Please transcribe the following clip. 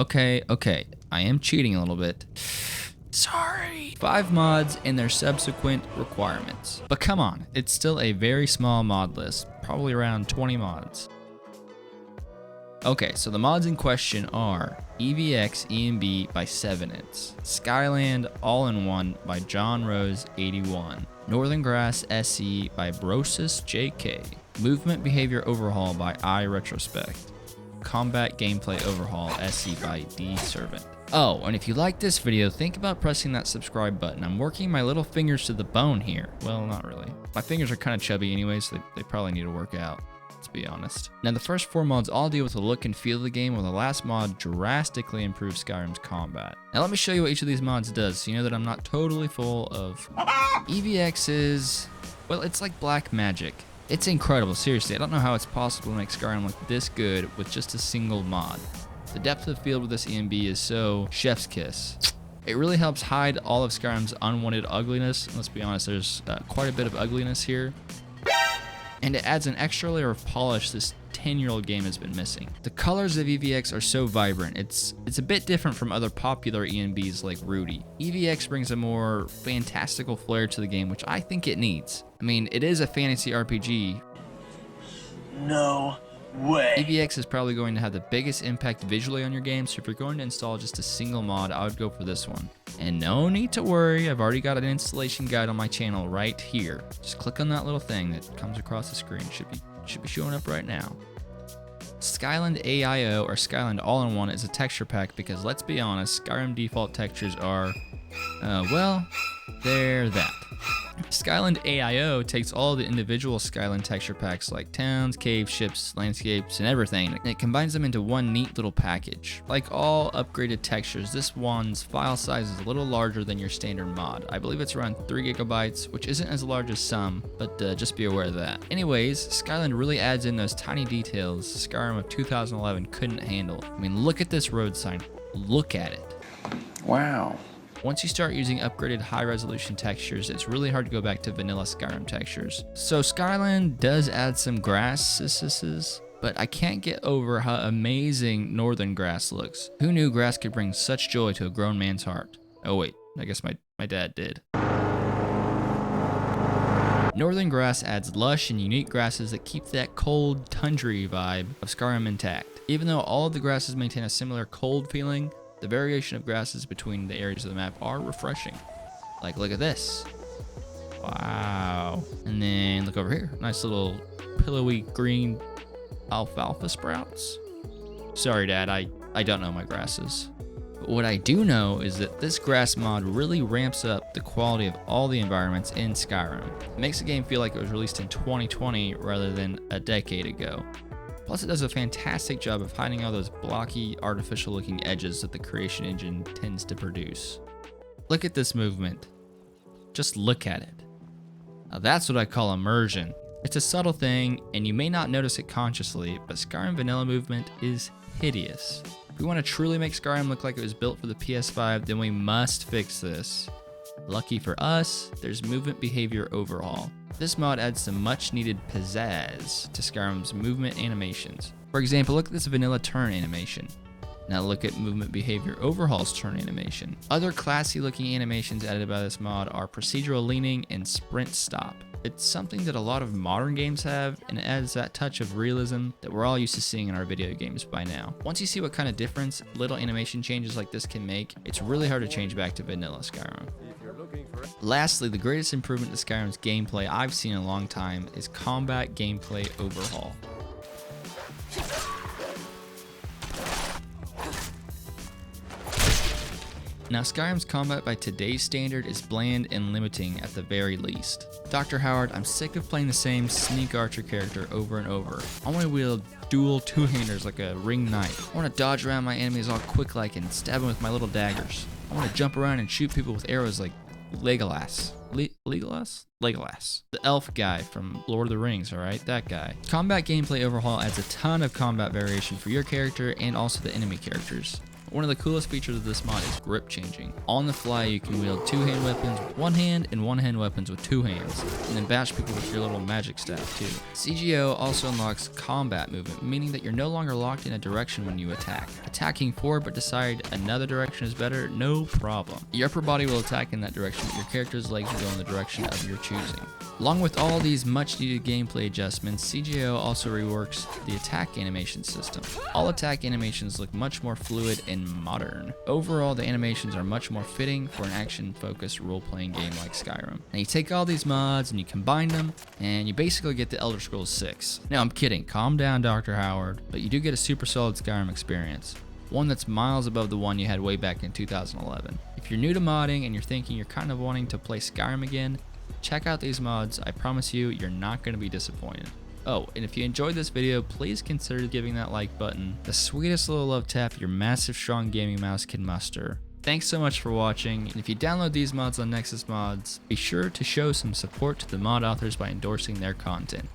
Okay. I am cheating a little bit. Sorry. 5 mods and their subsequent requirements. But come on, it's still a very small mod list, probably around 20 mods. Okay, so the mods in question are EVX EMB by 7its, Skyland All-in-One by John Rose 81, Northern Grass SE by Brosis JK, Movement Behavior Overhaul by iRetrospect, Combat Gameplay Overhaul SE by D Servant. Oh, and if you like this video, think about pressing that subscribe button. I'm working my little fingers to the bone here. Well, not really. My fingers are kind of chubby anyway, so they probably need to work out, let's be honest. Now, the first 4 mods all deal with the look and feel of the game, while the last mod drastically improves Skyrim's combat. Now, let me show you what each of these mods does, so you know that I'm not totally full of... EVX is... well, it's like black magic. It's incredible, seriously. I don't know how it's possible to make Skyrim look this good with just a single mod. The depth of field with this EMB is so chef's kiss. It really helps hide all of Skyrim's unwanted ugliness. Let's be honest, there's quite a bit of ugliness here. And it adds an extra layer of polish this 10-year-old game has been missing. The colors of EVX are so vibrant. It's a bit different from other popular EMBs like Rudy. EVX brings a more fantastical flair to the game, which I think it needs. I mean, it is a fantasy RPG. No way. EVX is probably going to have the biggest impact visually on your game, so if you're going to install just a single mod, I would go for this one. And no need to worry, I've already got an installation guide on my channel right here. Just click on that little thing that comes across the screen. Should be showing up right now. Skyland AIO or Skyland All-in-One is a texture pack because, let's be honest, Skyrim default textures are, well, they're that. Skyland AIO takes all the individual Skyland texture packs like towns, caves, ships, landscapes, and everything, and it combines them into one neat little package. Like all upgraded textures, this one's file size is a little larger than your standard mod. I believe it's around 3 gigabytes, which isn't as large as some, but just be aware of that. Anyways, Skyland really adds in those tiny details Skyrim of 2011 couldn't handle. I mean, look at this road sign. Look at it. Wow. Once you start using upgraded high-resolution textures, it's really hard to go back to vanilla Skyrim textures. So Skyland does add some grasses, but I can't get over how amazing northern grass looks. Who knew grass could bring such joy to a grown man's heart? Oh wait, I guess my dad did. Northern grass adds lush and unique grasses that keep that cold, tundra vibe of Skyrim intact. Even though all of the grasses maintain a similar cold feeling, the variation of grasses between the areas of the map are refreshing. Like, look at this. Wow. And then look over here. Nice little pillowy green alfalfa sprouts. Sorry, Dad, I don't know my grasses. But what I do know is that this grass mod really ramps up the quality of all the environments in Skyrim. It makes the game feel like it was released in 2020 rather than a decade ago. Plus, it does a fantastic job of hiding all those blocky, artificial-looking edges that the creation engine tends to produce. Look at this movement. Just look at it. Now that's what I call immersion. It's a subtle thing, and you may not notice it consciously, but Skyrim vanilla movement is hideous. If we want to truly make Skyrim look like it was built for the PS5, then we must fix this. Lucky for us, there's Movement Behavior Overhaul. This mod adds some much needed pizzazz to Skyrim's movement animations. For example, look at this vanilla turn animation. Now look at Movement Behavior Overhaul's turn animation. Other classy looking animations added by this mod are procedural leaning and sprint stop. It's something that a lot of modern games have, and it adds that touch of realism that we're all used to seeing in our video games by now. Once you see what kind of difference little animation changes like this can make, it's really hard to change back to vanilla Skyrim. Lastly, the greatest improvement to Skyrim's gameplay I've seen in a long time is Combat Gameplay Overhaul. Now, Skyrim's combat by today's standard is bland and limiting at the very least. Dr. Howard, I'm sick of playing the same sneak archer character over and over. I want to wield dual two-handers like a ring knight. I want to dodge around my enemies all quick-like and stab them with my little daggers. I want to jump around and shoot people with arrows like Legolas. Legolas. The elf guy from Lord of the Rings, alright? That guy. Combat Gameplay Overhaul adds a ton of combat variation for your character and also the enemy characters. One of the coolest features of this mod is grip changing. On the fly, you can wield two-hand weapons with one hand and one-hand weapons with two hands, and then bash people with your little magic staff too. CGO also unlocks combat movement, meaning that you're no longer locked in a direction when you attack. Attacking forward but decide another direction is better, no problem. Your upper body will attack in that direction, but your character's legs will go in the direction of your choosing. Along with all these much needed gameplay adjustments, CGO also reworks the attack animation system. All attack animations look much more fluid and modern. Overall, the animations are much more fitting for an action-focused role-playing game like Skyrim. And you take all these mods and you combine them, and you basically get the Elder Scrolls 6. Now I'm kidding, calm down Dr. Howard, but you do get a super solid Skyrim experience. One that's miles above the one you had way back in 2011. If you're new to modding and you're thinking you're kind of wanting to play Skyrim again, check out these mods. I promise you, you're not going to be disappointed. Oh, and if you enjoyed this video, please consider giving that like button, the sweetest little love tap your massive strong gaming mouse can muster. Thanks so much for watching, and if you download these mods on Nexus Mods, be sure to show some support to the mod authors by endorsing their content.